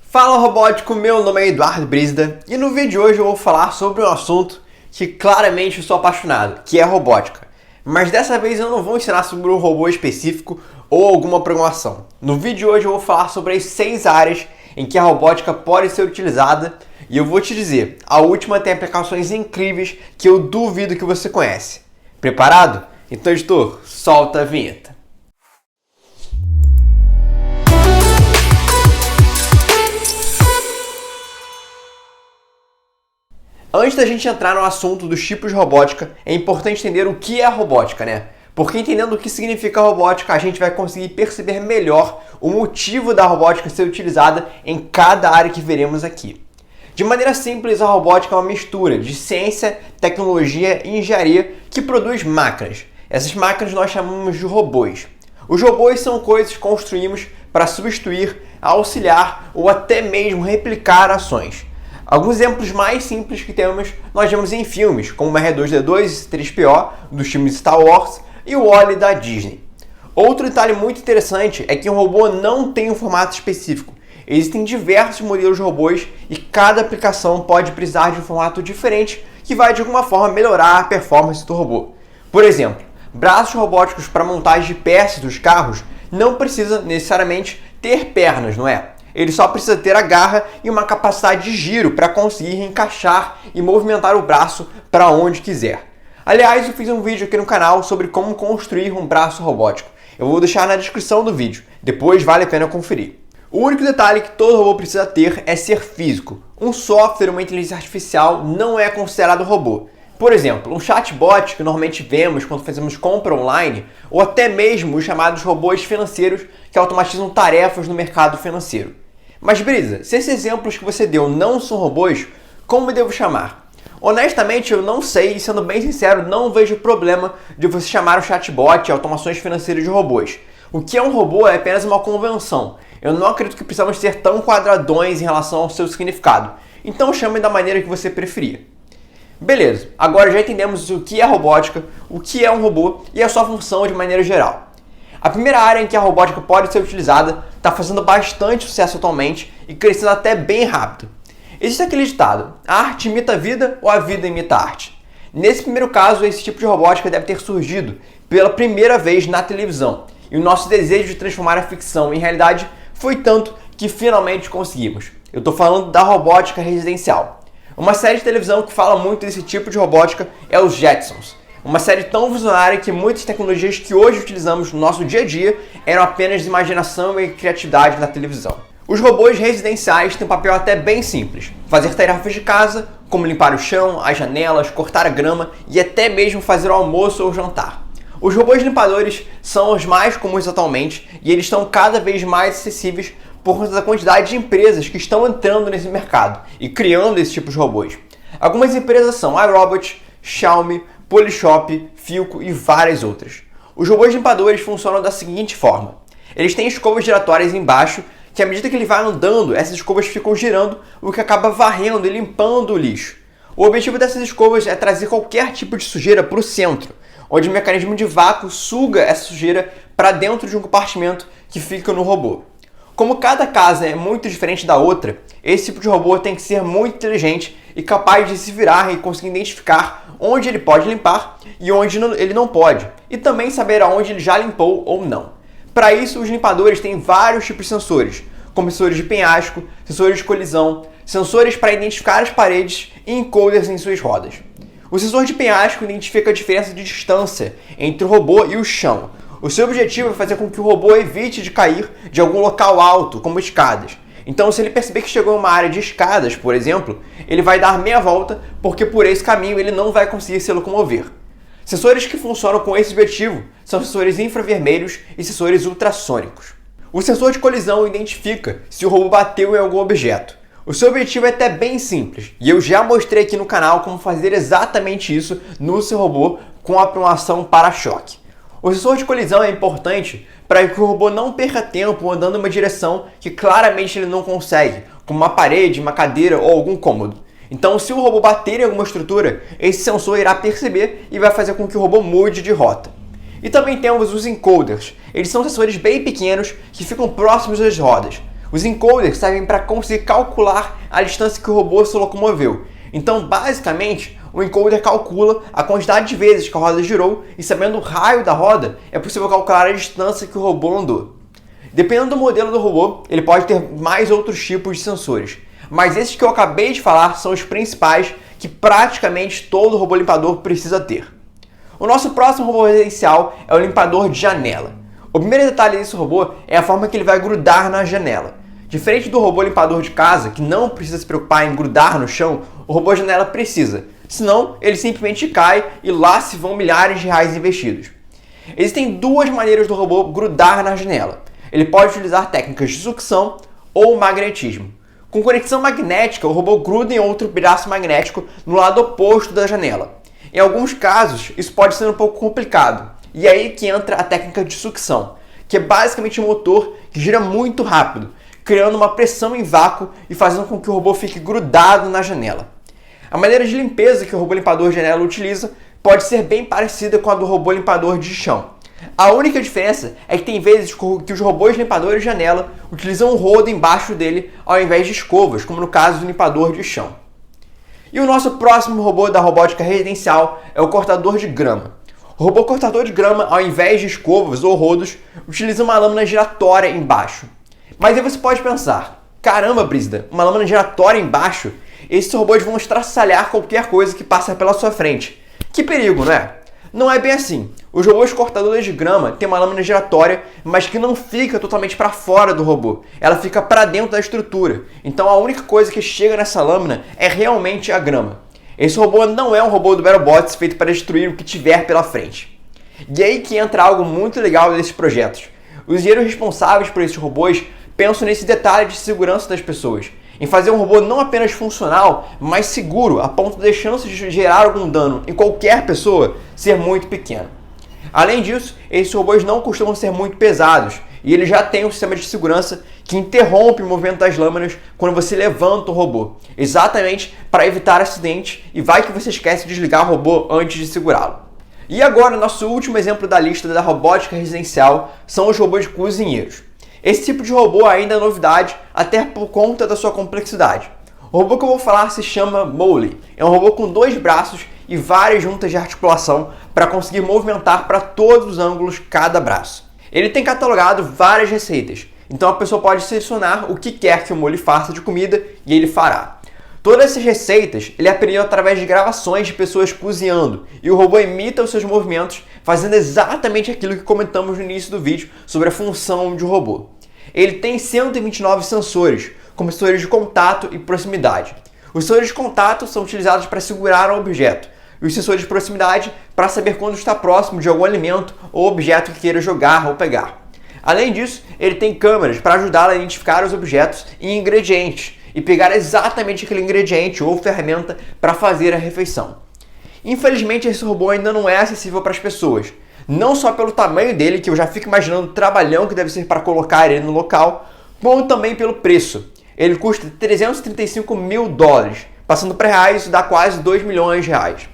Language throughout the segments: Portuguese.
Fala robótico, meu nome é Eduardo Brizda e no vídeo de hoje eu vou falar sobre um assunto que claramente eu sou apaixonado, que é robótica. Mas dessa vez eu não vou ensinar sobre um robô específico ou alguma programação. No vídeo de hoje eu vou falar sobre as 6 áreas em que a robótica pode ser utilizada e eu vou te dizer, a última tem aplicações incríveis que eu duvido que você conhece. Preparado? Então editor, solta a vinheta. Antes da gente entrar no assunto dos tipos de robótica, é importante entender o que é a robótica, né? Porque entendendo o que significa robótica, a gente vai conseguir perceber melhor o motivo da robótica ser utilizada em cada área que veremos aqui. De maneira simples, a robótica é uma mistura de ciência, tecnologia e engenharia que produz máquinas. Essas máquinas nós chamamos de robôs. Os robôs são coisas que construímos para substituir, auxiliar ou até mesmo replicar ações. Alguns exemplos mais simples que nós vemos em filmes, como o R2-D2 e C-3PO, dos filmes Star Wars, e o Wall-E da Disney. Outro detalhe muito interessante é que um robô não tem um formato específico. Existem diversos modelos de robôs e cada aplicação pode precisar de um formato diferente que vai de alguma forma melhorar a performance do robô. Por exemplo, braços robóticos para montagem de peças dos carros não precisa necessariamente ter pernas, não é? Ele só precisa ter a garra e uma capacidade de giro para conseguir encaixar e movimentar o braço para onde quiser. Aliás, eu fiz um vídeo aqui no canal sobre como construir um braço robótico. Eu vou deixar na descrição do vídeo, depois vale a pena conferir. O único detalhe que todo robô precisa ter é ser físico. Um software, uma inteligência artificial não é considerado robô. Por exemplo, um chatbot que normalmente vemos quando fazemos compra online, ou até mesmo os chamados robôs financeiros que automatizam tarefas no mercado financeiro. Mas Brisa, se esses exemplos que você deu não são robôs, como eu devo chamar? Honestamente, eu não sei e sendo bem sincero, não vejo problema de você chamar o chatbot e automações financeiras de robôs. O que é um robô é apenas uma convenção. Eu não acredito que precisamos ser tão quadradões em relação ao seu significado. Então chame da maneira que você preferir. Beleza, agora já entendemos o que é robótica, o que é um robô e a sua função de maneira geral. A primeira área em que a robótica pode ser utilizada está fazendo bastante sucesso atualmente e crescendo até bem rápido. Existe aquele ditado, a arte imita a vida ou a vida imita a arte? Nesse primeiro caso, esse tipo de robótica deve ter surgido pela primeira vez na televisão e o nosso desejo de transformar a ficção em realidade foi tanto que finalmente conseguimos. Eu estou falando da robótica residencial. Uma série de televisão que fala muito desse tipo de robótica é os Jetsons. Uma série tão visionária que muitas tecnologias que hoje utilizamos no nosso dia a dia eram apenas imaginação e criatividade na televisão. Os robôs residenciais têm um papel até bem simples. Fazer tarefas de casa, como limpar o chão, as janelas, cortar a grama e até mesmo fazer o almoço ou jantar. Os robôs limpadores são os mais comuns atualmente e eles estão cada vez mais acessíveis por conta da quantidade de empresas que estão entrando nesse mercado e criando esse tipo de robôs. Algumas empresas são iRobot, Xiaomi, Polishop, Philco e várias outras. Os robôs limpadores funcionam da seguinte forma. Eles têm escovas giratórias embaixo que à medida que ele vai andando, essas escovas ficam girando, o que acaba varrendo e limpando o lixo. O objetivo dessas escovas é trazer qualquer tipo de sujeira para o centro, onde o mecanismo de vácuo suga essa sujeira para dentro de um compartimento que fica no robô. Como cada casa é muito diferente da outra, esse tipo de robô tem que ser muito inteligente e capaz de se virar e conseguir identificar onde ele pode limpar e onde ele não pode, e também saber aonde ele já limpou ou não. Para isso, os limpadores têm vários tipos de sensores, como sensores de penhasco, sensores de colisão, sensores para identificar as paredes e encoders em suas rodas. O sensor de penhasco identifica a diferença de distância entre o robô e o chão. O seu objetivo é fazer com que o robô evite de cair de algum local alto, como escadas. Então, se ele perceber que chegou em uma área de escadas, por exemplo, ele vai dar meia volta, porque por esse caminho ele não vai conseguir se locomover. Sensores que funcionam com esse objetivo são sensores infravermelhos e sensores ultrassônicos. O sensor de colisão identifica se o robô bateu em algum objeto. O seu objetivo é até bem simples, e eu já mostrei aqui no canal como fazer exatamente isso no seu robô com a promoção para-choque. O sensor de colisão é importante para que o robô não perca tempo andando em uma direção que claramente ele não consegue, como uma parede, uma cadeira ou algum cômodo. Então, se o robô bater em alguma estrutura, esse sensor irá perceber e vai fazer com que o robô mude de rota. E também temos os encoders. Eles são sensores bem pequenos que ficam próximos das rodas. Os encoders servem para conseguir calcular a distância que o robô se locomoveu. Então, basicamente, o encoder calcula a quantidade de vezes que a roda girou e, sabendo o raio da roda, é possível calcular a distância que o robô andou. Dependendo do modelo do robô, ele pode ter mais outros tipos de sensores. Mas esses que eu acabei de falar são os principais que praticamente todo robô limpador precisa ter. O nosso próximo robô residencial é o limpador de janela. O primeiro detalhe desse robô é a forma que ele vai grudar na janela. Diferente do robô limpador de casa, que não precisa se preocupar em grudar no chão, o robô janela precisa. Senão, ele simplesmente cai e lá se vão milhares de reais investidos. Existem duas maneiras do robô grudar na janela. Ele pode utilizar técnicas de sucção ou magnetismo. Com conexão magnética, o robô gruda em outro braço magnético no lado oposto da janela. Em alguns casos, isso pode ser um pouco complicado. E é aí que entra a técnica de sucção, que é basicamente um motor que gira muito rápido, criando uma pressão em vácuo e fazendo com que o robô fique grudado na janela. A maneira de limpeza que o robô limpador de janela utiliza pode ser bem parecida com a do robô limpador de chão. A única diferença é que tem vezes que os robôs limpadores de janela utilizam um rodo embaixo dele ao invés de escovas, como no caso do limpador de chão. E o nosso próximo robô da robótica residencial é o cortador de grama. O robô cortador de grama, ao invés de escovas ou rodos, utiliza uma lâmina giratória embaixo. Mas aí você pode pensar, caramba, Brígida, uma lâmina giratória embaixo? Esses robôs vão estraçalhar qualquer coisa que passa pela sua frente. Que perigo, não é? Não é bem assim. Os robôs cortadores de grama têm uma lâmina giratória, mas que não fica totalmente para fora do robô. Ela fica para dentro da estrutura. Então a única coisa que chega nessa lâmina é realmente a grama. Esse robô não é um robô do BattleBots feito para destruir o que tiver pela frente. E aí que entra algo muito legal desses projetos. Os engenheiros responsáveis por esses robôs pensam nesse detalhe de segurança das pessoas, em fazer um robô não apenas funcional, mas seguro, a ponto de chances de gerar algum dano em qualquer pessoa ser muito pequena. Além disso, esses robôs não costumam ser muito pesados, e ele já tem um sistema de segurança que interrompe o movimento das lâminas quando você levanta o robô, exatamente para evitar acidentes, e vai que você esquece de desligar o robô antes de segurá-lo. E agora, nosso último exemplo da lista da robótica residencial são os robôs cozinheiros. Esse tipo de robô ainda é novidade, até por conta da sua complexidade. O robô que eu vou falar se chama Mole. É um robô com 2 braços e várias juntas de articulação para conseguir movimentar para todos os ângulos cada braço. Ele tem catalogado várias receitas, então a pessoa pode selecionar o que quer que o Mole faça de comida e ele fará. Todas essas receitas ele aprendeu através de gravações de pessoas cozinhando, e o robô imita os seus movimentos, fazendo exatamente aquilo que comentamos no início do vídeo sobre a função de um robô. Ele tem 129 sensores, como sensores de contato e proximidade. Os sensores de contato são utilizados para segurar um objeto, e os sensores de proximidade para saber quando está próximo de algum alimento ou objeto que queira jogar ou pegar. Além disso, ele tem câmeras para ajudá-lo a identificar os objetos e ingredientes, e pegar exatamente aquele ingrediente ou ferramenta para fazer a refeição. Infelizmente, esse robô ainda não é acessível para as pessoas, não só pelo tamanho dele, que eu já fico imaginando o trabalhão que deve ser para colocar ele no local, como também pelo preço. Ele custa 335 mil dólares, passando para reais isso dá quase 2 milhões de reais.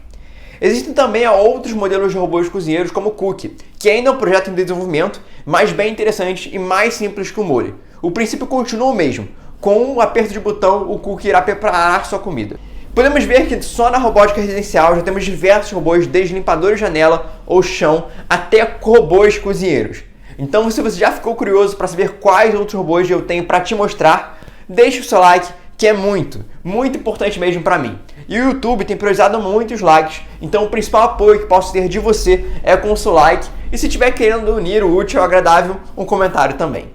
Existem também outros modelos de robôs cozinheiros como o Cookie, que ainda é um projeto em desenvolvimento, mas bem interessante e mais simples que o Mole. O princípio continua o mesmo. Com um aperto de botão, o Cookie irá preparar sua comida. Podemos ver que só na robótica residencial já temos diversos robôs, desde limpadores de janela ou chão até robôs cozinheiros. Então, se você já ficou curioso para saber quais outros robôs eu tenho para te mostrar, deixe o seu like, que é muito importante mesmo para mim. E o YouTube tem priorizado muito os likes, então o principal apoio que posso ter de você é com o seu like, e se estiver querendo unir o útil ao agradável, um comentário também.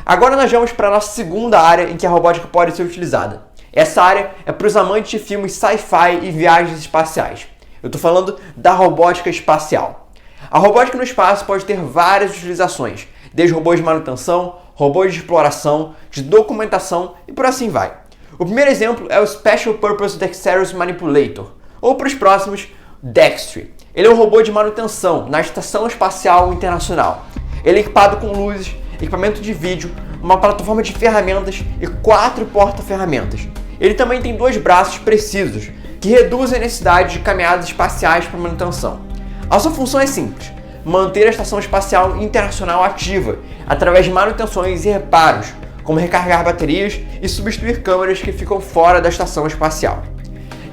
Agora nós vamos para a nossa segunda área em que a robótica pode ser utilizada. Essa área é para os amantes de filmes sci-fi e viagens espaciais. Eu estou falando da robótica espacial. A robótica no espaço pode ter várias utilizações, desde robôs de manutenção, robôs de exploração, de documentação e por assim vai. O primeiro exemplo é o Special Purpose Dexterous Manipulator, ou para os próximos, Dextry. Ele é um robô de manutenção na Estação Espacial Internacional. Ele é equipado com luzes, equipamento de vídeo, uma plataforma de ferramentas e 4 porta-ferramentas. Ele também tem 2 braços precisos, que reduzem a necessidade de caminhadas espaciais para manutenção. A sua função é simples: manter a Estação Espacial Internacional ativa, através de manutenções e reparos, como recarregar baterias e substituir câmeras que ficam fora da estação espacial.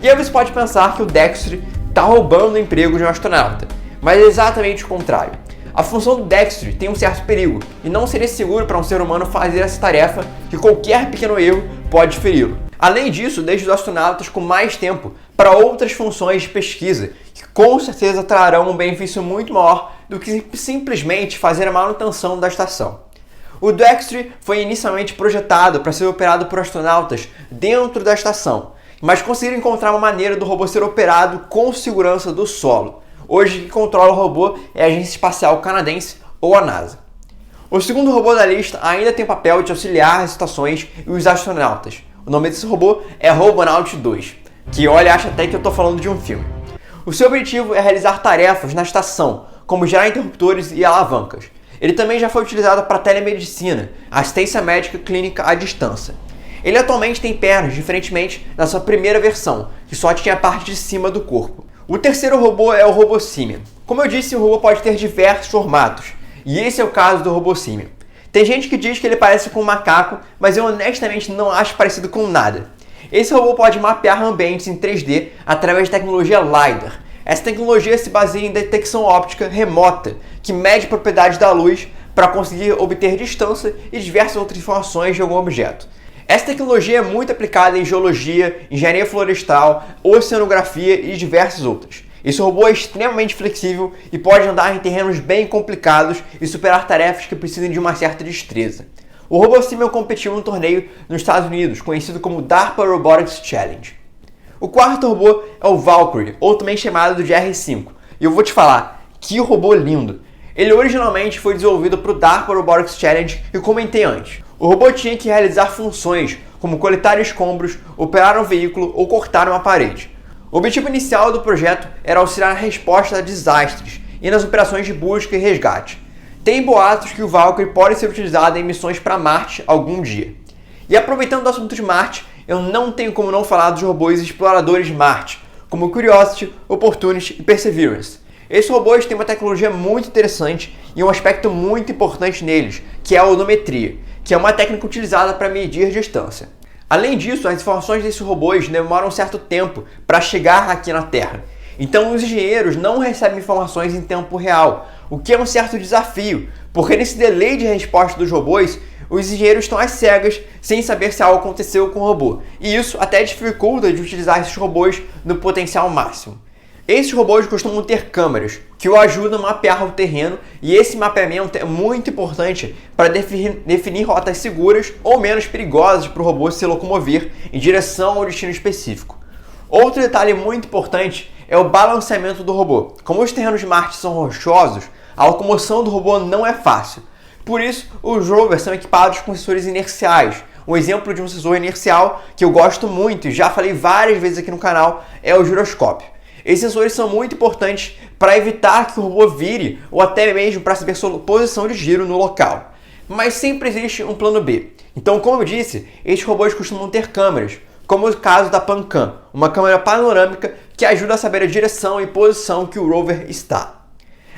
E aí você pode pensar que o Dextre está roubando o emprego de um astronauta, mas é exatamente o contrário. A função do Dextre tem um certo perigo e não seria seguro para um ser humano fazer essa tarefa, que qualquer pequeno erro pode feri-lo. Além disso, deixa os astronautas com mais tempo para outras funções de pesquisa, que com certeza trarão um benefício muito maior do que simplesmente fazer a manutenção da estação. O Dextre foi inicialmente projetado para ser operado por astronautas dentro da estação, mas conseguiram encontrar uma maneira do robô ser operado com segurança do solo. Hoje, quem controla o robô é a Agência Espacial Canadense ou a NASA. O segundo robô da lista ainda tem o papel de auxiliar as estações e os astronautas. O nome desse robô é Robonaut 2, que olha, acha até que eu estou falando de um filme. O seu objetivo é realizar tarefas na estação, como gerar interruptores e alavancas. Ele também já foi utilizado para telemedicina, assistência médica clínica à distância. Ele atualmente tem pernas, diferentemente da sua primeira versão, que só tinha a parte de cima do corpo. O terceiro robô é o RoboSimian. Como eu disse, o robô pode ter diversos formatos, e esse é o caso do RoboSimian. Tem gente que diz que ele parece com um macaco, mas eu honestamente não acho parecido com nada. Esse robô pode mapear ambientes em 3D através da tecnologia LiDAR. Essa tecnologia se baseia em detecção óptica remota, que mede propriedades da luz para conseguir obter distância e diversas outras informações de algum objeto. Essa tecnologia é muito aplicada em geologia, engenharia florestal, oceanografia e diversas outras. Esse robô é extremamente flexível e pode andar em terrenos bem complicados e superar tarefas que precisam de uma certa destreza. O RoboSimian competiu num torneio nos Estados Unidos, conhecido como DARPA Robotics Challenge. O quarto robô é o Valkyrie, ou também chamado de R5. E eu vou te falar, que robô lindo! Ele originalmente foi desenvolvido para o DARPA Robotics Challenge que eu comentei antes. O robô tinha que realizar funções como coletar escombros, operar um veículo ou cortar uma parede. O objetivo inicial do projeto era auxiliar na resposta a desastres e nas operações de busca e resgate. Tem boatos que o Valkyrie pode ser utilizado em missões para Marte algum dia. E aproveitando o assunto de Marte, eu não tenho como não falar dos robôs exploradores de Marte, como Curiosity, Opportunity e Perseverance. Esses robôs têm uma tecnologia muito interessante e um aspecto muito importante neles, que é a odometria, que é uma técnica utilizada para medir distância. Além disso, as informações desses robôs demoram um certo tempo para chegar aqui na Terra. Então os engenheiros não recebem informações em tempo real, o que é um certo desafio, porque nesse delay de resposta dos robôs, os engenheiros estão às cegas sem saber se algo aconteceu com o robô. E isso até dificulta de utilizar esses robôs no potencial máximo. Esses robôs costumam ter câmeras que o ajudam a mapear o terreno, e esse mapeamento é muito importante para definir rotas seguras ou menos perigosas para o robô se locomover em direção ao destino específico. Outro detalhe muito importante é o balanceamento do robô. Como os terrenos de Marte são rochosos, a locomoção do robô não é fácil. Por isso, os rovers são equipados com sensores inerciais. Um exemplo de um sensor inercial que eu gosto muito e já falei várias vezes aqui no canal é o giroscópio. Esses sensores são muito importantes para evitar que o robô vire ou até mesmo para saber sua posição de giro no local. Mas sempre existe um plano B. Então, como eu disse, esses robôs costumam ter câmeras, como o caso da PanCam, uma câmera panorâmica que ajuda a saber a direção e posição que o rover está.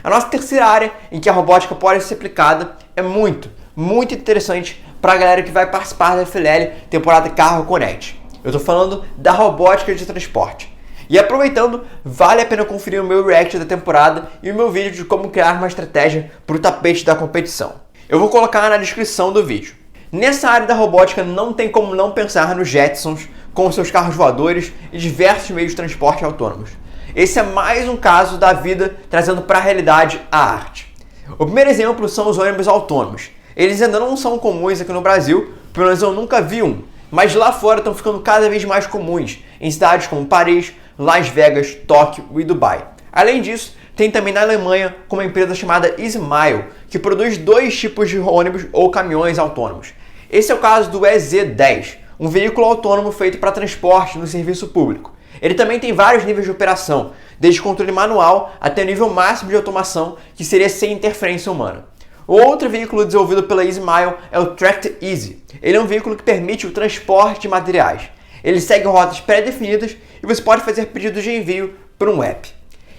A nossa terceira área em que a robótica pode ser aplicada é muito interessante para a galera que vai participar da FLL temporada Carro Connect. Eu estou falando da robótica de transporte. E aproveitando, vale a pena conferir o meu react da temporada e o meu vídeo de como criar uma estratégia para o tapete da competição. Eu vou colocar na descrição do vídeo. Nessa área da robótica não tem como não pensar nos Jetsons, com seus carros voadores e diversos meios de transporte autônomos. Esse é mais um caso da vida trazendo para a realidade a arte. O primeiro exemplo são os ônibus autônomos. Eles ainda não são comuns aqui no Brasil, pelo menos eu nunca vi um, mas lá fora estão ficando cada vez mais comuns, em cidades como Paris, Las Vegas, Tóquio e Dubai. Além disso, tem também na Alemanha uma empresa chamada EasyMile, que produz dois tipos de ônibus ou caminhões autônomos. Esse é o caso do EZ10, um veículo autônomo feito para transporte no serviço público. Ele também tem vários níveis de operação, desde controle manual até o nível máximo de automação, que seria sem interferência humana. O outro veículo desenvolvido pela EasyMile é o Tracked Easy. Ele é um veículo que permite o transporte de materiais. Ele segue rotas pré-definidas e você pode fazer pedidos de envio por um app.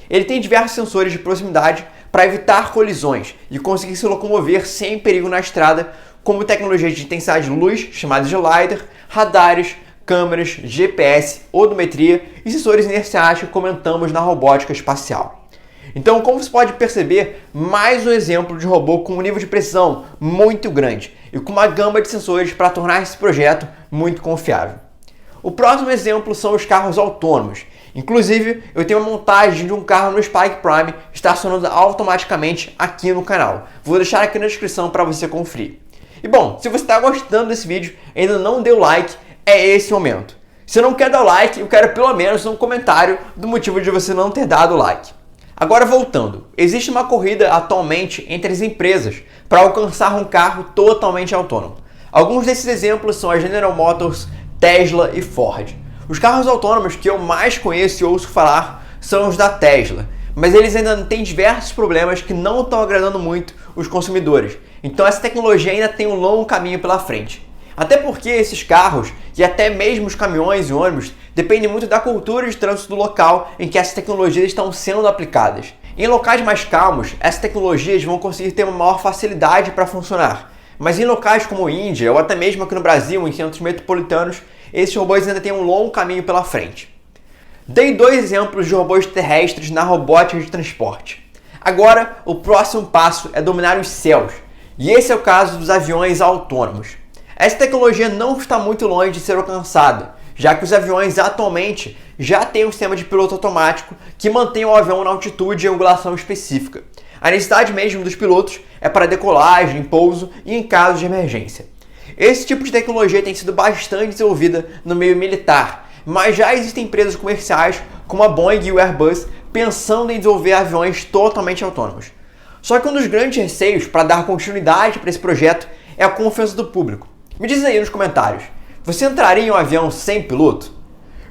Ele tem diversos sensores de proximidade para evitar colisões e conseguir se locomover sem perigo na estrada, como tecnologias de intensidade de luz, chamadas de LiDAR, radares, câmeras, GPS, odometria e sensores inerciais que comentamos na robótica espacial. Então, como você pode perceber, mais um exemplo de robô com um nível de precisão muito grande e com uma gama de sensores para tornar esse projeto muito confiável. O próximo exemplo são os carros autônomos. Inclusive, eu tenho uma montagem de um carro no Spike Prime estacionando automaticamente aqui no canal. Vou deixar aqui na descrição para você conferir. E bom, se você está gostando desse vídeo e ainda não deu like, é esse o momento. Se não quer dar like, eu quero pelo menos um comentário do motivo de você não ter dado like. Agora voltando, existe uma corrida atualmente entre as empresas para alcançar um carro totalmente autônomo. Alguns desses exemplos são a General Motors, Tesla e Ford. Os carros autônomos que eu mais conheço e ouço falar são os da Tesla, mas eles ainda têm diversos problemas que não estão agradando muito os consumidores. Então essa tecnologia ainda tem um longo caminho pela frente. Até porque esses carros, e até mesmo os caminhões e ônibus, dependem muito da cultura de trânsito do local em que essas tecnologias estão sendo aplicadas. Em locais mais calmos, essas tecnologias vão conseguir ter uma maior facilidade para funcionar. Mas em locais como Índia, ou até mesmo aqui no Brasil, em centros metropolitanos, esses robôs ainda têm um longo caminho pela frente. Dei 2 exemplos de robôs terrestres na robótica de transporte. Agora, o próximo passo é dominar os céus, e esse é o caso dos aviões autônomos. Essa tecnologia não está muito longe de ser alcançada, já que os aviões atualmente já têm um sistema de piloto automático que mantém o avião na altitude e angulação específica. A necessidade mesmo dos pilotos é para decolagem, pouso e em casos de emergência. Esse tipo de tecnologia tem sido bastante desenvolvida no meio militar, mas já existem empresas comerciais como a Boeing e o Airbus pensando em desenvolver aviões totalmente autônomos. Só que um dos grandes receios para dar continuidade para esse projeto é a confiança do público. Me diz aí nos comentários, você entraria em um avião sem piloto?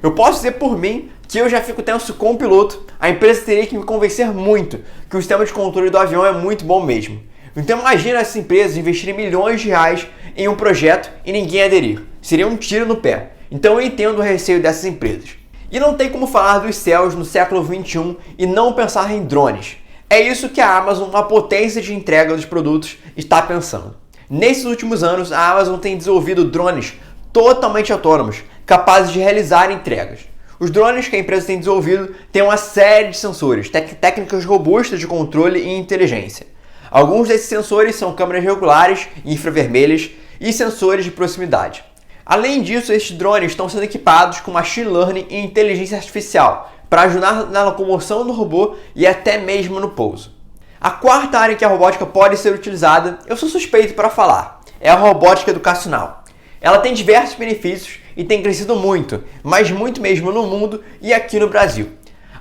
Eu posso dizer por mim que eu já fico tenso com o piloto, a empresa teria que me convencer muito que o sistema de controle do avião é muito bom mesmo. Então imagina essas empresas investirem milhões de reais em um projeto e ninguém aderir. Seria um tiro no pé. Então eu entendo o receio dessas empresas. E não tem como falar dos céus no século XXI e não pensar em drones. É isso que a Amazon, uma potência de entrega dos produtos, está pensando. Nesses últimos anos, a Amazon tem desenvolvido drones totalmente autônomos, capazes de realizar entregas. Os drones que a empresa tem desenvolvido têm uma série de sensores, técnicas robustas de controle e inteligência. Alguns desses sensores são câmeras regulares, infravermelhas e sensores de proximidade. Além disso, estes drones estão sendo equipados com machine learning e inteligência artificial para ajudar na locomoção do robô e até mesmo no pouso. A quarta área em que a robótica pode ser utilizada, eu sou suspeito para falar, é a robótica educacional. Ela tem diversos benefícios e tem crescido muito, mas muito mesmo no mundo e aqui no Brasil.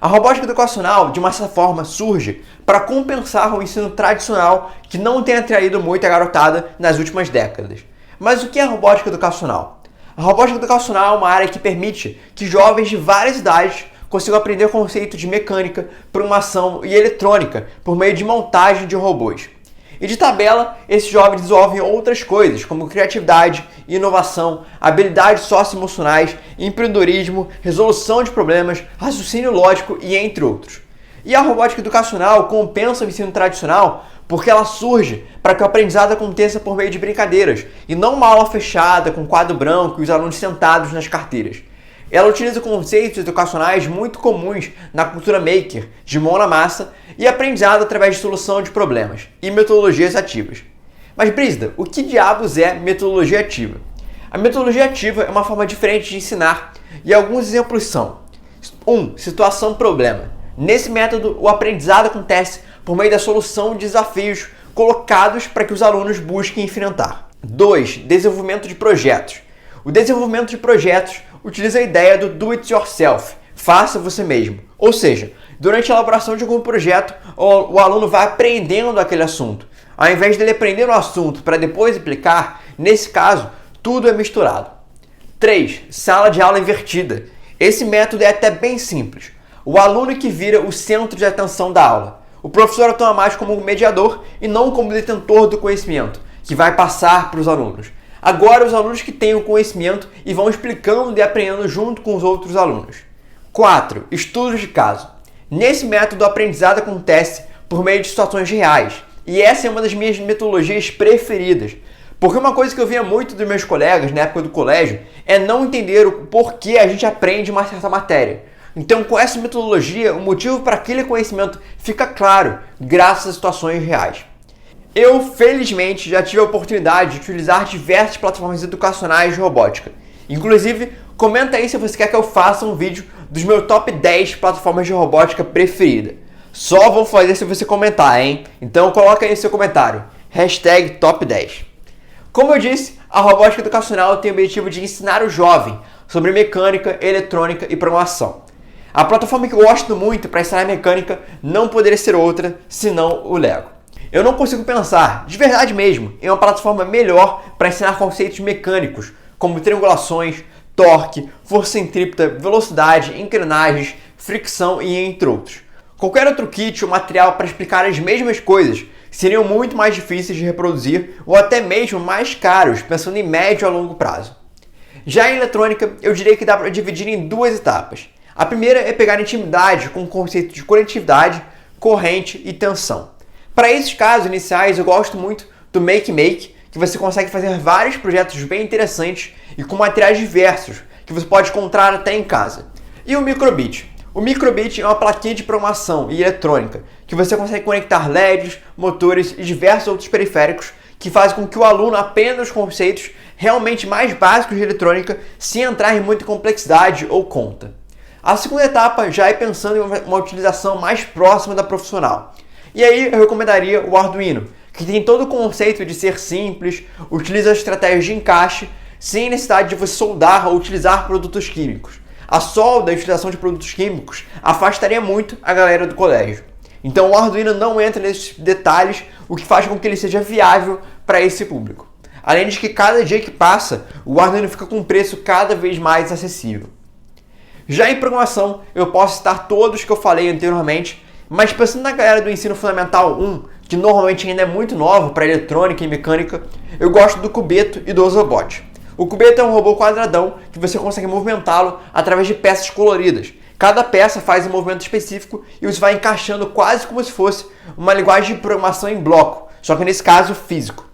A robótica educacional, de uma certa forma, surge para compensar o ensino tradicional que não tem atraído muito a garotada nas últimas décadas. Mas o que é a robótica educacional? A robótica educacional é uma área que permite que jovens de várias idades consigam aprender o conceito de mecânica, programação e eletrônica por meio de montagem de robôs. E de tabela, esses jovens desenvolvem outras coisas, como criatividade, inovação, habilidades socioemocionais, empreendedorismo, resolução de problemas, raciocínio lógico e entre outros. E a robótica educacional compensa o ensino tradicional porque ela surge para que o aprendizado aconteça por meio de brincadeiras e não uma aula fechada com quadro branco e os alunos sentados nas carteiras. Ela utiliza conceitos educacionais muito comuns na cultura maker, de mão na massa, e aprendizado através de solução de problemas e metodologias ativas. Mas, Brígida, o que diabos é metodologia ativa? A metodologia ativa é uma forma diferente de ensinar, e alguns exemplos são: 1. Situação-problema. Nesse método, o aprendizado acontece por meio da solução de desafios colocados para que os alunos busquem enfrentar. 2. Desenvolvimento de projetos. O desenvolvimento de projetos utiliza a ideia do do it yourself, faça você mesmo. Ou seja, durante a elaboração de algum projeto, o aluno vai aprendendo aquele assunto. Ao invés dele aprender o assunto para depois aplicar, nesse caso, tudo é misturado. 3. Sala de aula invertida. Esse método é até bem simples. O aluno que vira o centro de atenção da aula. O professor atua mais como um mediador e não como detentor do conhecimento, que vai passar para os alunos. Agora os alunos que têm o conhecimento e vão explicando e aprendendo junto com os outros alunos. 4. Estudos de caso. Nesse método, o aprendizado acontece por meio de situações reais. E essa é uma das minhas metodologias preferidas, Porque uma coisa que eu via muito dos meus colegas na época do colégio é não entender o porquê a gente aprende uma certa matéria. Então, com essa metodologia, o motivo para aquele conhecimento fica claro, graças a situações reais. Eu, felizmente, já tive a oportunidade de utilizar diversas plataformas educacionais de robótica. Inclusive, comenta aí se você quer que eu faça um vídeo dos meus top 10 plataformas de robótica preferida. Só vou fazer se você comentar, hein? Então coloca aí seu comentário. Hashtag top 10. Como eu disse, a robótica educacional tem o objetivo de ensinar o jovem sobre mecânica, eletrônica e programação. A plataforma que eu gosto muito para ensinar mecânica não poderia ser outra senão o Lego. Eu não consigo pensar, de verdade mesmo, em uma plataforma melhor para ensinar conceitos mecânicos, como triangulações, torque, força centrípeta, velocidade, engrenagens, fricção e entre outros. Qualquer outro kit ou material para explicar as mesmas coisas seriam muito mais difíceis de reproduzir ou até mesmo mais caros, pensando em médio a longo prazo. Já em eletrônica, eu diria que dá para dividir em duas etapas. A primeira é pegar intimidade com o conceito de conectividade, corrente e tensão. Para esses casos iniciais, eu gosto muito do Make, que você consegue fazer vários projetos bem interessantes e com materiais diversos, que você pode encontrar até em casa. E o Microbit. O Microbit é uma plaquinha de programação e eletrônica, que você consegue conectar LEDs, motores e diversos outros periféricos que fazem com que o aluno aprenda os conceitos realmente mais básicos de eletrônica sem entrar em muita complexidade ou conta. A segunda etapa já é pensando em uma utilização mais próxima da profissional. E aí eu recomendaria o Arduino, que tem todo o conceito de ser simples, utiliza as estratégias de encaixe, sem necessidade de você soldar ou utilizar produtos químicos. A solda e a utilização de produtos químicos afastaria muito a galera do colégio. Então o Arduino não entra nesses detalhes, o que faz com que ele seja viável para esse público. Além de que cada dia que passa, o Arduino fica com um preço cada vez mais acessível. Já em programação, eu posso citar todos que eu falei anteriormente, mas pensando na galera do ensino fundamental 1, que normalmente ainda é muito nova para eletrônica e mecânica, eu gosto do Cubeto e do Ozobot. O Cubeto é um robô quadradão que você consegue movimentá-lo através de peças coloridas. Cada peça faz um movimento específico e você vai encaixando quase como se fosse uma linguagem de programação em bloco, só que nesse caso físico.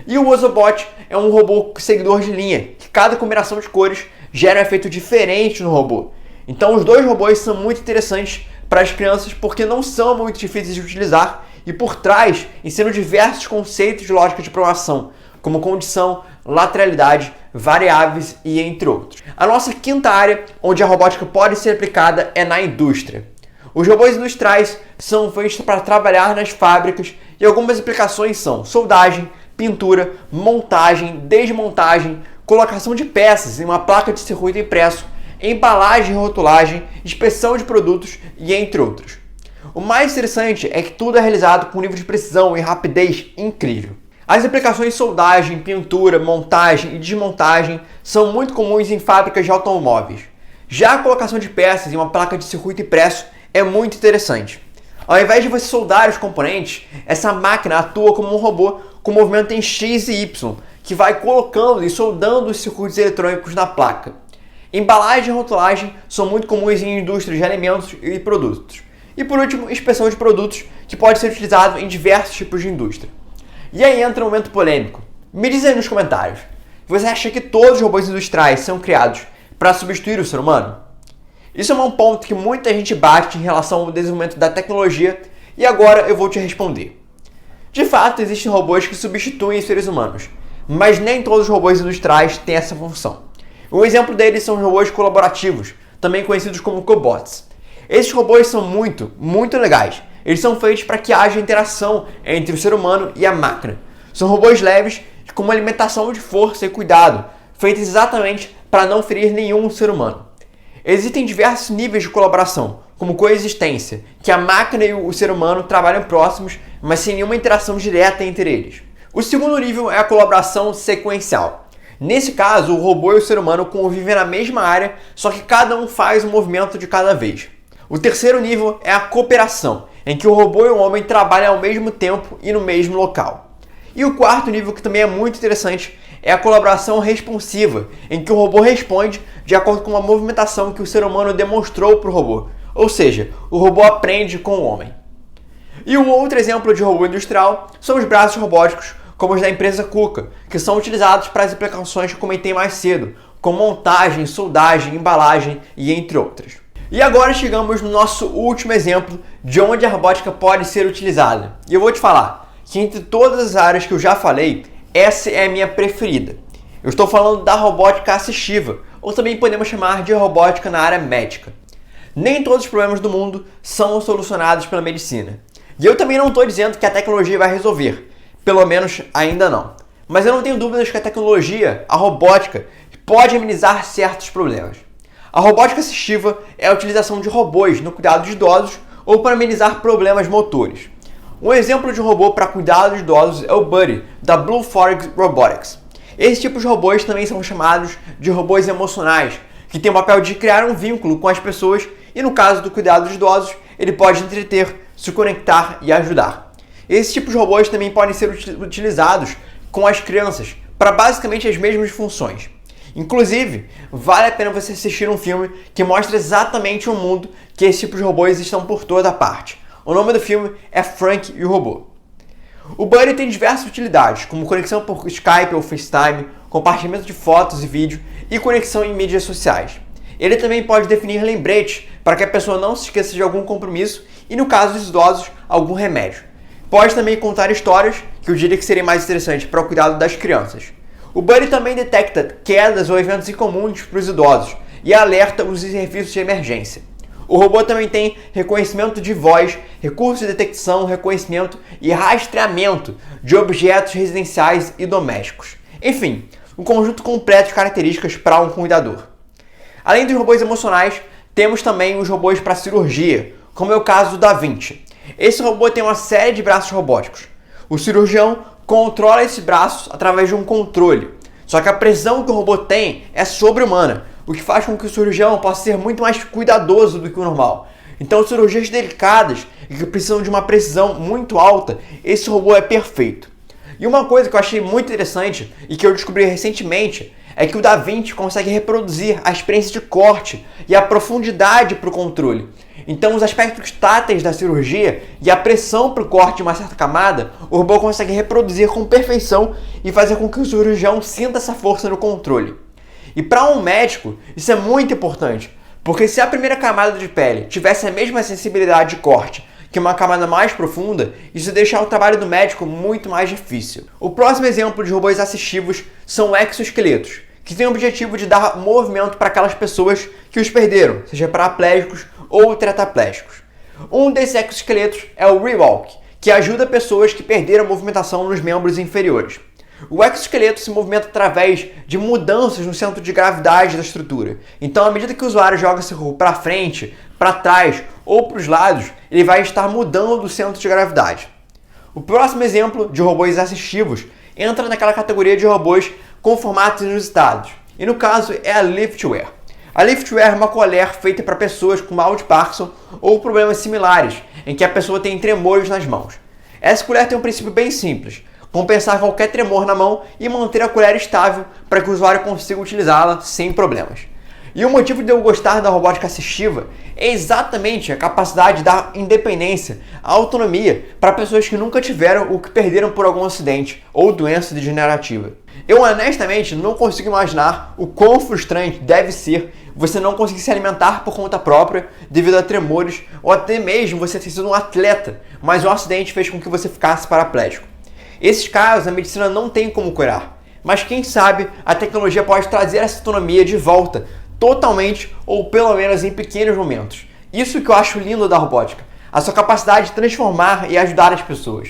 E o Ozobot é um robô seguidor de linha, que cada combinação de cores gera um efeito diferente no robô. Então os dois robôs são muito interessantes para as crianças porque não são muito difíceis de utilizar e por trás ensinam diversos conceitos de lógica de programação, como condição, lateralidade, variáveis e entre outros. A nossa quinta área onde a robótica pode ser aplicada é na indústria. Os robôs industriais são feitos para trabalhar nas fábricas e algumas aplicações são soldagem, pintura, montagem, desmontagem, colocação de peças em uma placa de circuito impresso, embalagem e rotulagem, inspeção de produtos e entre outros. O mais interessante é que tudo é realizado com um nível de precisão e rapidez incrível. As aplicações de soldagem, pintura, montagem e desmontagem são muito comuns em fábricas de automóveis. Já a colocação de peças em uma placa de circuito impresso é muito interessante. Ao invés de você soldar os componentes, essa máquina atua como um robô com movimento em X e Y, que vai colocando e soldando os circuitos eletrônicos na placa. Embalagem e rotulagem são muito comuns em indústrias de alimentos e produtos. E por último, inspeção de produtos, que pode ser utilizado em diversos tipos de indústria. E aí entra um momento polêmico. Me diz aí nos comentários, você acha que todos os robôs industriais são criados para substituir o ser humano? Isso é um ponto que muita gente bate em relação ao desenvolvimento da tecnologia e agora eu vou te responder. De fato, existem robôs que substituem os seres humanos, mas nem todos os robôs industriais têm essa função. Um exemplo deles são os robôs colaborativos, também conhecidos como cobots. Esses robôs são muito legais. Eles são feitos para que haja interação entre o ser humano e a máquina. São robôs leves com uma alimentação de força e cuidado, feitos exatamente para não ferir nenhum ser humano. Existem diversos níveis de colaboração, como coexistência, que a máquina e o ser humano trabalham próximos, mas sem nenhuma interação direta entre eles. O segundo nível é a colaboração sequencial. Nesse caso, o robô e o ser humano convivem na mesma área, só que cada um faz um movimento de cada vez. O terceiro nível é a cooperação, em que o robô e o homem trabalham ao mesmo tempo e no mesmo local. E o quarto nível, que também é muito interessante, é a colaboração responsiva, em que o robô responde de acordo com uma movimentação que o ser humano demonstrou para o robô, ou seja, o robô aprende com o homem. E um outro exemplo de robô industrial são os braços robóticos, como os da empresa KUKA, que são utilizados para as aplicações que comentei mais cedo, como montagem, soldagem, embalagem e entre outras. E agora chegamos no nosso último exemplo de onde a robótica pode ser utilizada. E eu vou te falar que entre todas as áreas que eu já falei, essa é a minha preferida. Eu estou falando da robótica assistiva, ou também podemos chamar de robótica na área médica. Nem todos os problemas do mundo são solucionados pela medicina. E eu também não estou dizendo que a tecnologia vai resolver, pelo menos ainda não. Mas eu não tenho dúvidas que a tecnologia, a robótica, pode amenizar certos problemas. A robótica assistiva é a utilização de robôs no cuidado de idosos ou para amenizar problemas motores. Um exemplo de um robô para cuidado de idosos é o Buddy, da Blue Forest Robotics. Esses tipos de robôs também são chamados de robôs emocionais, que têm o papel de criar um vínculo com as pessoas e, no caso do cuidado de idosos, ele pode entreter, se conectar e ajudar. Esses tipos de robôs também podem ser utilizados com as crianças para basicamente as mesmas funções. Inclusive, vale a pena você assistir um filme que mostra exatamente o mundo que esses tipos de robôs estão por toda parte. O nome do filme é Frank e o Robô. O Buddy tem diversas utilidades, como conexão por Skype ou FaceTime, compartilhamento de fotos e vídeo e conexão em mídias sociais. Ele também pode definir lembretes para que a pessoa não se esqueça de algum compromisso e, no caso dos idosos, algum remédio. Pode também contar histórias, que eu diria que seria mais interessante para o cuidado das crianças. O Buddy também detecta quedas ou eventos incomuns para os idosos e alerta os serviços de emergência. O robô também tem reconhecimento de voz, recursos de detecção, reconhecimento e rastreamento de objetos residenciais e domésticos. Enfim, um conjunto completo de características para um cuidador. Além dos robôs emocionais, temos também os robôs para cirurgia, como é o caso do Da Vinci. Esse robô tem uma série de braços robóticos. O cirurgião controla esse braço através de um controle. Só que a precisão que o robô tem é sobre-humana, o que faz com que o cirurgião possa ser muito mais cuidadoso do que o normal. Então, cirurgias delicadas e que precisam de uma precisão muito alta, esse robô é perfeito. E uma coisa que eu achei muito interessante e que eu descobri recentemente é que o Da Vinci consegue reproduzir a experiência de corte e a profundidade para o controle. Então, os aspectos táteis da cirurgia e a pressão para o corte de uma certa camada, o robô consegue reproduzir com perfeição e fazer com que o cirurgião sinta essa força no controle. E para um médico, isso é muito importante, porque se a primeira camada de pele tivesse a mesma sensibilidade de corte que uma camada mais profunda, isso deixa o trabalho do médico muito mais difícil. O próximo exemplo de robôs assistivos são exoesqueletos, que têm o objetivo de dar movimento para aquelas pessoas que os perderam, seja paraplégicos ou tetraplégicos. Um desses exoesqueletos é o Rewalk, que ajuda pessoas que perderam movimentação nos membros inferiores. O exoesqueleto se movimenta através de mudanças no centro de gravidade da estrutura. Então, à medida que o usuário joga esse corpo para frente, para trás ou para os lados, ele vai estar mudando o centro de gravidade. O próximo exemplo de robôs assistivos entra naquela categoria de robôs com formatos inusitados. E no caso é a Liftware. A Liftware é uma colher feita para pessoas com mal de Parkinson ou problemas similares, em que a pessoa tem tremores nas mãos. Essa colher tem um princípio bem simples: compensar qualquer tremor na mão e manter a colher estável para que o usuário consiga utilizá-la sem problemas. E o motivo de eu gostar da robótica assistiva é exatamente a capacidade de dar independência, autonomia para pessoas que nunca tiveram ou que perderam por algum acidente ou doença degenerativa. Eu honestamente não consigo imaginar o quão frustrante deve ser você não conseguir se alimentar por conta própria devido a tremores ou até mesmo você ter sido um atleta, mas um acidente fez com que você ficasse paraplégico. Esses casos a medicina não tem como curar, mas quem sabe a tecnologia pode trazer essa autonomia de volta, totalmente ou pelo menos em pequenos momentos. Isso que eu acho lindo da robótica, a sua capacidade de transformar e ajudar as pessoas.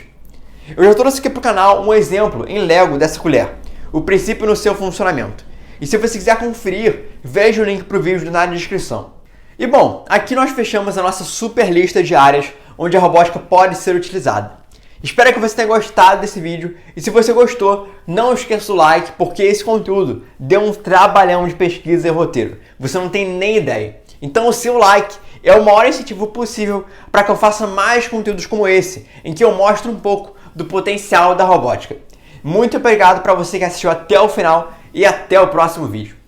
Eu já trouxe aqui para o canal um exemplo em Lego dessa colher, o princípio no seu funcionamento. E se você quiser conferir, veja o link para o vídeo na descrição. E bom, aqui nós fechamos a nossa super lista de áreas onde a robótica pode ser utilizada. Espero que você tenha gostado desse vídeo e se você gostou, não esqueça do like, porque esse conteúdo deu um trabalhão de pesquisa e roteiro. Você não tem nem ideia. Então o seu like é o maior incentivo possível para que eu faça mais conteúdos como esse, em que eu mostro um pouco do potencial da robótica. Muito obrigado para você que assistiu até o final e até o próximo vídeo.